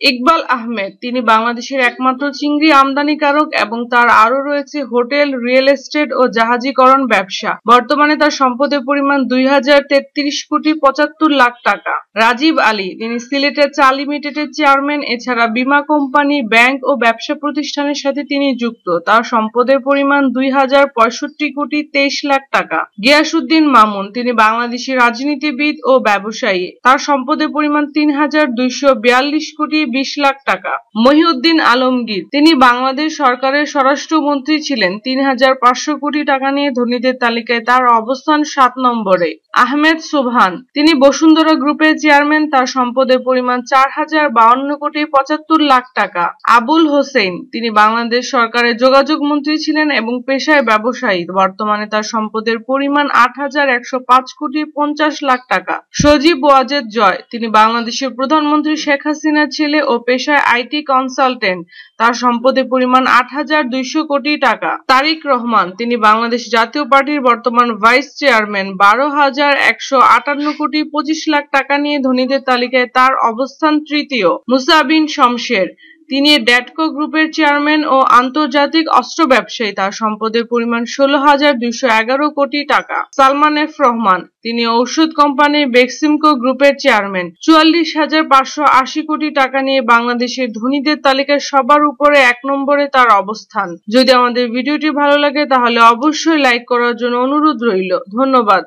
ইকবাল আহমেদ, তিনি বাংলাদেশের একমাত্র চিংড়ি আমদানিকারক এবং তার আরো রয়েছে হোটেল, রিয়েল এস্টেট ও জাহাজীকরণ ব্যবসা। বর্তমানে তার সম্পদের পরিমাণ ২,০৩৩,৭৫,০০,০০০ টাকা। রাজীব আলী, তিনি সিলেটের চা লিমিটেডের চেয়ারম্যান। এছাড়া বীমা কোম্পানি, ব্যাংক ও ব্যবসা প্রতিষ্ঠানের সাথে তিনি যুক্ত। তার সম্পদের পরিমাণ ২,০৬৫,২৩,০০,০০০ টাকা। গিয়াসউদ্দিন মামুন, তিনি বাংলাদেশি রাজনীতিবিদ ও ব্যবসায়ী। তার সম্পদের পরিমাণ ৩,২৪২,২০,০০,০০০ টাকা। মহিউদ্দিন আলমগীর, তিনি বাংলাদেশ সরকারের স্বরাষ্ট্রমন্ত্রী ছিলেন। ৩,৫০০ কোটি টাকা নিয়ে ধনীদের তালিকায় তার অবস্থান ৭ নম্বরে। আহমেদ সোবহান, তিনি বসুন্ধরা গ্রুপের চেয়ারম্যান। তার সম্পদের পরিমাণ ৪,৫২,৭৫,০০,০০০ টাকা। আবুল হোসেন, তিনি বাংলাদেশ সরকারের যোগাযোগ মন্ত্রী ছিলেন এবং পেশায় ব্যবসায়ী। বর্তমানে তার সম্পদের পরিমাণ ৮,১০৫,৫০,০০,০০০ টাকা। সজীব ওয়াজেদ জয়, তিনি বাংলাদেশের প্রধানমন্ত্রী শেখ হাসিনার ছেলে ও পেশায় আইটি কনসালটেন্ট। তার সম্পদের পরিমাণ ৮,২০০ কোটি টাকা। তারিক রহমান, তিনি বাংলাদেশ জাতীয় পার্টির বর্তমান ভাইস চেয়ারম্যান। ১২,১৫৮,২৫,০০,০০০ টাকা নিয়ে ধনীদের তালিকায় তার অবস্থান তৃতীয়। মুসা বিন শমশের, তিনি ড্যাটকো গ্রুপের চেয়ারম্যান ও আন্তর্জাতিক অস্ত্র ব্যবসায়ী। তার সম্পদের পরিমাণ ১৬,২১১ কোটি টাকা। সালমান এফ রহমান, তিনি ঔষধ কোম্পানি বেক্সিমকো গ্রুপের চেয়ারম্যান। ৪৪,৫৮০ কোটি টাকা নিয়ে বাংলাদেশের ধনীদের তালিকায় সবার উপরে ১ নম্বরে তার অবস্থান। যদি আমাদের ভিডিওটি ভালো লাগে তাহলে অবশ্যই লাইক করার জন্য অনুরোধ রইল। ধন্যবাদ।